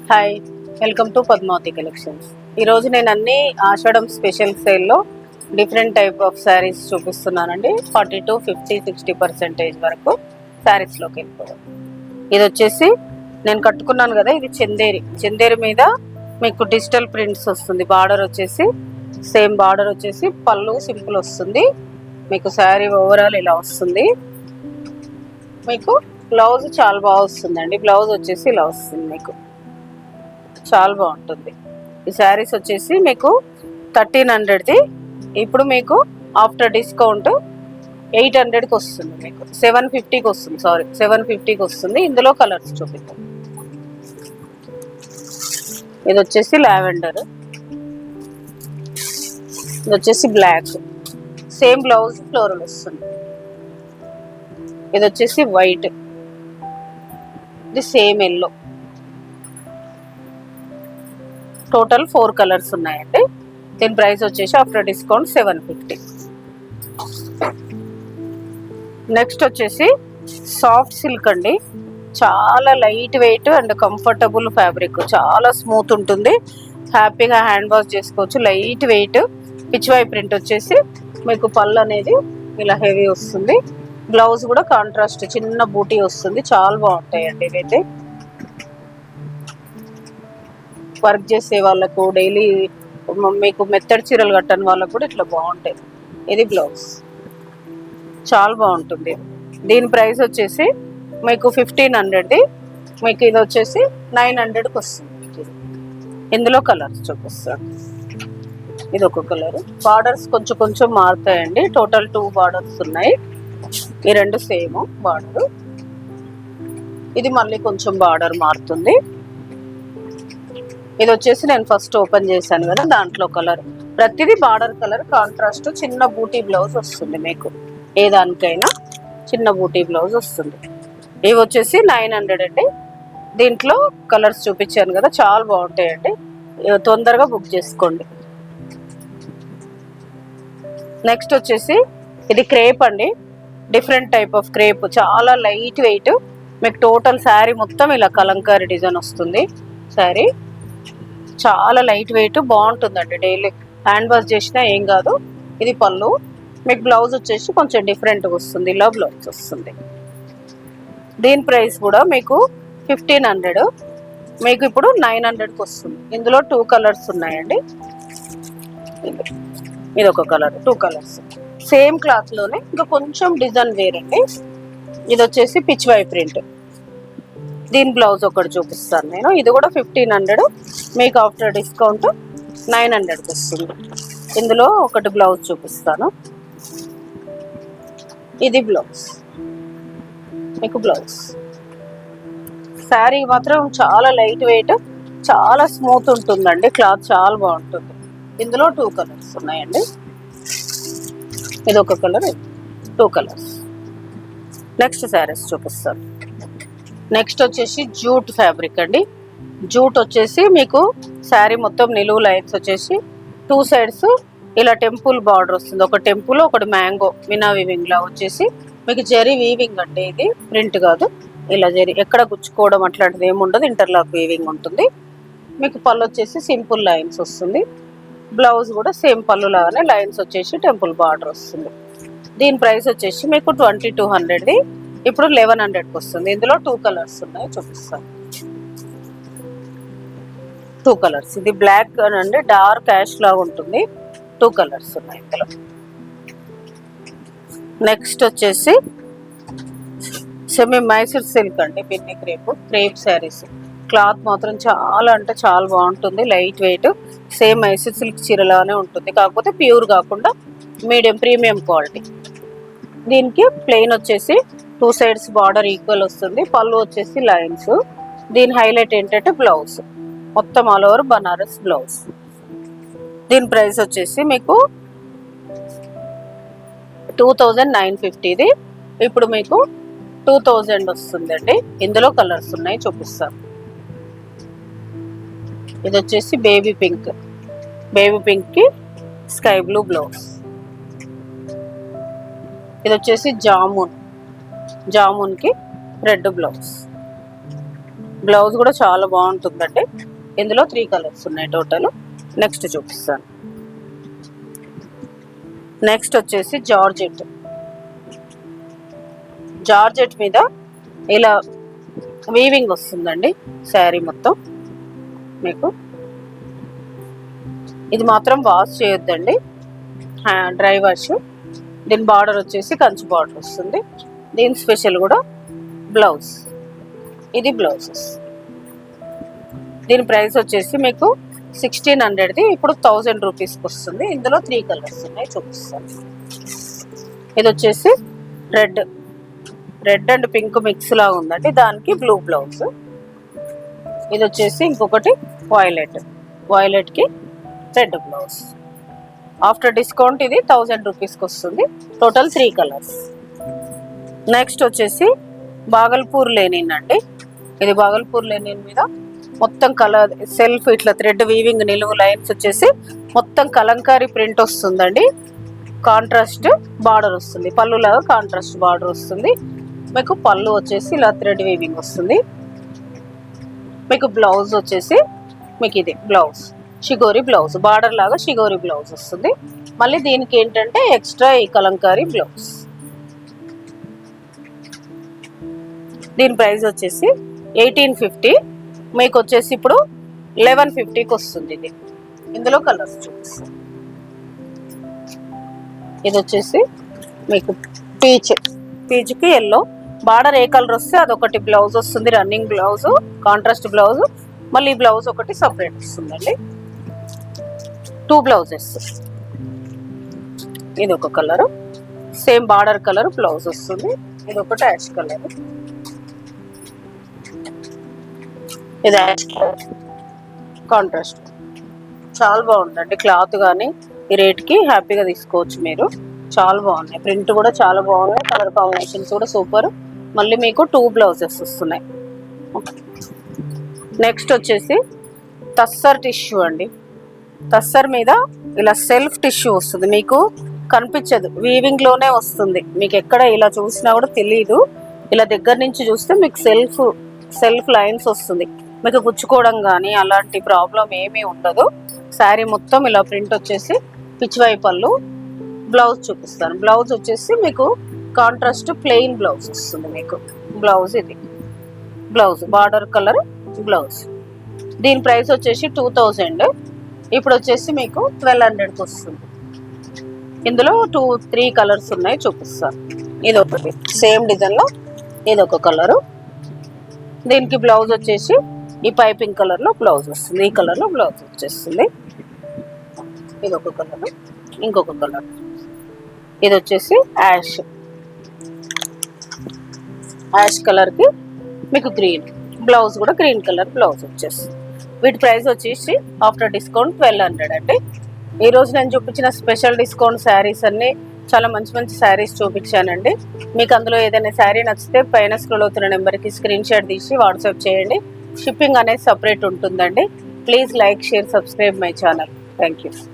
Hi, welcome to Padmavathi collections. ఈరోజు నేను అన్ని ఆషాఢం స్పెషల్ సేల్లో డిఫరెంట్ టైప్ ఆఫ్ శారీస్ చూపిస్తున్నానండి. 40 to 50-60% వరకు శారీస్లోకి వెళ్ళిపోదాం. ఇది వచ్చేసి నేను కట్టుకున్నాను కదా, ఇది చందేరి మీద మీకు డిజిటల్ ప్రింట్స్ వస్తుంది. బార్డర్ వచ్చేసి సేమ్ బార్డర్ వచ్చేసి పళ్ళు సింపుల్ వస్తుంది. మీకు శారీ ఓవరాల్ ఇలా వస్తుంది. మీకు బ్లౌజ్ చాలా బాగా వస్తుందండి. బ్లౌజ్ వచ్చేసి ఇలా వస్తుంది, మీకు చాలా బాగుంటుంది. ఈ శారీస్ వచ్చేసి మీకు 1300ది, ఇప్పుడు మీకు ఆఫ్టర్ డిస్కౌంట్ 800కి వస్తుంది. మీకు 750కి వస్తుంది. 750కి వస్తుంది. ఇందులో కలర్స్ చూపిద్దాం. ఇది వచ్చేసి లావెండర్, ఇది వచ్చేసి బ్లాక్, సేమ్ బ్లౌజ్ ఫ్లోరల్ వస్తుంది. ఇది వచ్చేసి వైట్, ఇది సేమ్ ఎల్లో. టోటల్ 4 కలర్స్ ఉన్నాయండి. దీని ప్రైస్ వచ్చేసి ఆఫ్టర్ డిస్కౌంట్ 750. నెక్స్ట్ వచ్చేసి సాఫ్ట్ సిల్క్ అండి. చాలా light weight and comfortable fabric, చాలా స్మూత్ ఉంటుంది. హ్యాపీగా హ్యాండ్ వాష్ చేసుకోవచ్చు. లైట్ వెయిట్ పిచ్వై ప్రింట్ వచ్చేసి మీకు పళ్ళు అనేది ఇలా హెవీ వస్తుంది. బ్లౌజ్ కూడా కాంట్రాస్ట్ చిన్న బూటీ వస్తుంది. చాలా బాగుంటాయండి ఇవైతే. వర్క్ చేసే వాళ్ళకు, డైలీ మీకు మెత్తడి చీరలు కట్టని వాళ్ళకు కూడా ఇట్లా బాగుంటాయి. ఇది బ్లౌజ్, చాలా బాగుంటుంది. దీని ప్రైస్ వచ్చేసి మీకు 1500ది, మీకు ఇది వచ్చేసి 900కి వస్తుంది. ఇందులో కలర్స్ చూపిస్తాను. ఇది ఒక కలర్. బార్డర్స్ కొంచెం కొంచెం మారుతాయండి. టోటల్ 2 బార్డర్స్ ఉన్నాయి. ఈ రెండు సేమ్ బార్డర్. ఇది మళ్ళీ కొంచెం బార్డర్ మారుతుంది. ఇది వచ్చేసి నేను ఫస్ట్ ఓపెన్ చేశాను కదా, దాంట్లో కలర్. ప్రతిదీ బార్డర్ కలర్ కాంట్రాస్ట్. చిన్న బూటీ బ్లౌజ్ వస్తుంది మీకు, ఏ దానికైనా చిన్న బూటీ బ్లౌజ్ వస్తుంది. ఇవి వచ్చేసి 900 అండి. దీంట్లో కలర్స్ చూపించాను కదా, చాలా బాగుంటాయండి. తొందరగా బుక్ చేసుకోండి. నెక్స్ట్ వచ్చేసి ఇది క్రేప్ అండి. డిఫరెంట్ టైప్ ఆఫ్ క్రేప్, చాలా లైట్ వెయిట్. మీకు టోటల్ శారీ మొత్తం ఇలా కలంకారీ డిజైన్ వస్తుంది. శారీ చాలా లైట్ వెయిట్, బాగుంటుందండి. డైలీ హ్యాండ్ వాష్ చేసినా ఏం కాదు. ఇది పళ్ళు. మీకు బ్లౌజ్ వచ్చేసి కొంచెం డిఫరెంట్గా వస్తుంది. ఇలా బ్లౌజ్ వస్తుంది. దీని ప్రైస్ కూడా మీకు 1500, మీకు ఇప్పుడు 900కి వస్తుంది. ఇందులో 2 కలర్స్ ఉన్నాయండి. ఇది ఒక కలర్, 2 కలర్స్ సేమ్ క్లాత్లోనే, ఇంకా కొంచెం డిజైన్ వేరండి. ఇది వచ్చేసి పిచ్వై ప్రింట్. దీని బ్లౌజ్ ఒకటి చూపిస్తాను నేను. ఇది కూడా 1500, మీకు ఆఫ్టర్ డిస్కౌంట్ 900కి వస్తుంది. ఇందులో ఒకటి బ్లౌజ్ చూపిస్తాను. ఇది బ్లౌజ్, మీకు బ్లౌజ్. శారీ మాత్రం చాలా లైట్ వెయిట్, చాలా స్మూత్ ఉంటుందండి. క్లాత్ చాలా బాగుంటుంది. ఇందులో 2 కలర్స్ ఉన్నాయండి. ఇది ఒక కలర్, 2 కలర్స్. నెక్స్ట్ శారీస్ చూపిస్తాను. నెక్స్ట్ వచ్చేసి జూట్ ఫ్యాబ్రిక్ అండి. జూట్ వచ్చేసి మీకు శారీ మొత్తం నిలువు లైన్స్ వచ్చేసి 2 సైడ్స్ ఇలా టెంపుల్ బార్డర్ వస్తుంది. ఒక టెంపుల్, ఒకటి మ్యాంగో మినా వీవింగ్ లా వచ్చేసి మీకు జరీ వీవింగ్ అండి. ఇది ప్రింట్ కాదు. ఇలా జరీ ఎక్కడ గుచ్చుకోవడం అట్లాంటిది ఏమి ఉండదు. ఇంటర్లాక్ వీవింగ్ ఉంటుంది. మీకు పళ్ళు వచ్చేసి సింపుల్ లైన్స్ వస్తుంది. బ్లౌజ్ కూడా సేమ్ పళ్ళు లాగానే లైన్స్ వచ్చేసి టెంపుల్ బార్డర్ వస్తుంది. దీని ప్రైస్ వచ్చేసి మీకు 2200ది, ఇప్పుడు 1100కి వస్తుంది. ఇందులో 2 కలర్స్ ఉన్నాయి, చూపిస్తాను. 2 కలర్స్. ఇది బ్లాక్ అండి, డార్క్ యాష్ లాగా ఉంటుంది. 2 కలర్స్ ఉన్నాయి ఇందులో. నెక్స్ట్ వచ్చేసి సెమీ మైసూర్ సిల్క్ అండి. పిన్ని క్రేప్ శారీస్. క్లాత్ మాత్రం చాలా అంటే చాలా బాగుంటుంది. Light weight, same Mysore silk చీరలానే ఉంటుంది. కాకపోతే ప్యూర్ కాకుండా మీడియం ప్రీమియం క్వాలిటీ. దీనికి ప్లెయిన్ వచ్చేసి 2 సైడ్స్ బార్డర్ ఈక్వల్ వస్తుంది. పళ్ళు వచ్చేసి లైన్స్. దీని హైలైట్ ఏంటంటే బ్లౌజ్ మొత్తం ఆల్ ఓవర్ బనారస్ బ్లౌజ్. దీని ప్రైస్ వచ్చేసి మీకు 2950ది, ఇప్పుడు మీకు 2000 వస్తుందండి. ఇందులో కలర్స్ ఉన్నాయి, చూపిస్తాను. ఇది వచ్చేసి బేబీ పింక్, బేబీ పింక్కి స్కై బ్లూ బ్లౌజ్. ఇది వచ్చేసి జామున్కి రెడ్ బ్లౌజ్. బ్లౌజ్ కూడా చాలా బాగుంటుందండి. ఇందులో 3 కలర్స్ ఉన్నాయి టోటల్. నెక్స్ట్ చూపిస్తాను. నెక్స్ట్ వచ్చేసి జార్జెట్ మీద ఇలా వీవింగ్ వస్తుందండి శారీ మొత్తం. మీకు ఇది మాత్రం వాష్ చేయొద్దండి, డ్రై వాష్. దీని బార్డర్ వచ్చేసి కంచి బార్డర్ వస్తుంది. దీని స్పెషల్ కూడా బ్లౌజ్. ఇది బ్లౌజెస్. దీని ప్రైస్ వచ్చేసి మీకు 1600ది ఇప్పుడు 1000 రూపీస్కి వస్తుంది. ఇందులో 3 కలర్స్ ఉన్నాయి, చూపిస్తాను. ఇది వచ్చేసి రెడ్ అండ్ పింక్ మిక్స్ లాగా ఉందండి, దానికి బ్లూ బ్లౌజ్. ఇది వచ్చేసి ఇంకొకటి వైలెట్కి రెడ్ బ్లౌజ్. ఆఫ్టర్ డిస్కౌంట్ ఇది 1000 రూపీస్కి వస్తుంది. Total 3 colours. నెక్స్ట్ వచ్చేసి బాగల్పూర్ లెనిన్ అండి. ఇది బాగల్పూర్ లెనిన్ మీద మొత్తం కలర్ సెల్ఫ్ ఇట్లా థ్రెడ్ వీవింగ్ నిలువు లైన్స్ వచ్చేసి మొత్తం కలంకారీ ప్రింట్ వస్తుందండి. కాంట్రాస్ట్ బార్డర్ వస్తుంది, పళ్ళులాగా కాంట్రాస్ట్ బార్డర్ వస్తుంది. మీకు పళ్ళు వచ్చేసి ఇలా థ్రెడ్ వీవింగ్ వస్తుంది. మీకు బ్లౌజ్ వచ్చేసి మీకు ఇది బ్లౌజ్ షిగోరి బ్లౌజ్, బార్డర్ లాగా షిగోరి బ్లౌజ్ వస్తుంది. మళ్ళీ దీనికి ఏంటంటే ఎక్స్ట్రా ఈ కలంకారీ బ్లౌజ్. దీని ప్రైస్ వచ్చేసి 1850. మీకు వచ్చేసి ఇప్పుడు 1150కి వస్తుంది. ఇది ఇందులో కలర్స్ చూపిస్తాను. ఇది వచ్చేసి మీకు పీచ్కి ఎల్లో బార్డర్ ఏ కలర్ వస్తే అదొకటి బ్లౌజ్ వస్తుంది, రన్నింగ్ బ్లౌజ్, కాంట్రాస్ట్ బ్లౌజ్. మళ్ళీ ఈ బ్లౌజ్ ఒకటి సపరేట్ వస్తుందండి. 2 బ్లౌజెస్. ఇది ఒక colour, same border colour blouse వస్తుంది. ఇది ఒకటి యాష్ కలర్. ఇది యాష్ కలర్ కాంట్రాస్ట్. చాలా బాగుందండి క్లాత్, కానీ ఈ రేట్కి హ్యాపీగా తీసుకోవచ్చు మీరు. చాలా బాగున్నాయి, ప్రింట్ కూడా చాలా బాగున్నాయి, కలర్ కాంబినేషన్స్ కూడా సూపర్. మళ్ళీ మీకు 2 బ్లౌజెస్ వస్తున్నాయి. నెక్స్ట్ వచ్చేసి తస్సర్ టిష్యూ అండి. తస్సర్ మీద ఇలా సెల్ఫ్ టిష్యూ వస్తుంది, మీకు కనిపించదు, వీవింగ్లోనే వస్తుంది. మీకు ఎక్కడ ఇలా చూసినా కూడా తెలియదు. ఇలా దగ్గర నుంచి చూస్తే మీకు సెల్ఫ్ లైన్స్ వస్తుంది. మీకు గుచ్చుకోవడం కానీ అలాంటి ప్రాబ్లం ఏమీ ఉండదు. శారీ మొత్తం ఇలా ప్రింట్ వచ్చేసి పిచ్చివై పళ్ళు. బ్లౌజ్ చూపిస్తాను. బ్లౌజ్ వచ్చేసి మీకు కాంట్రాస్ట్ ప్లెయిన్ బ్లౌజ్ వస్తుంది. మీకు బ్లౌజ్ ఇది బ్లౌజ్ బార్డర్ కలర్ బ్లౌజ్. దీని ప్రైస్ వచ్చేసి 2000. ఇప్పుడు వచ్చేసి మీకు 1200కి వస్తుంది. ఇందులో 2-3 కలర్స్ ఉన్నాయి, చూపిస్తాను. ఇది ఒకటి సేమ్ డిజైన్లో ఇది ఒక కలరు. దీనికి బ్లౌజ్ వచ్చేసి ఈ పైపింగ్ కలర్లో బ్లౌజ్ వస్తుంది, ఈ కలర్లో బ్లౌజ్ వచ్చేస్తుంది. ఇది ఒక కలర్, ఇంకొక కలర్. ఇది వచ్చేసి యాష్ కలర్కి మీకు గ్రీన్ బ్లౌజ్, కూడా గ్రీన్ కలర్ బ్లౌజ్ వచ్చేస్తుంది. వీటి ప్రైస్ వచ్చేసి ఆఫ్టర్ డిస్కౌంట్ 1200 అండి. ఈరోజు నేను చూపించిన స్పెషల్ డిస్కౌంట్ శారీస్ అన్నీ చాలా మంచి మంచి శారీస్ చూపించానండి. మీకు అందులో ఏదైనా శారీ నచ్చితే పైన స్క్రోల్ అవుతున్న నెంబర్కి స్క్రీన్ షాట్ తీసి వాట్సాప్ చేయండి. షిప్పింగ్ అనేది సపరేట్ ఉంటుందండి. Please like, share, subscribe my channel. Thank you.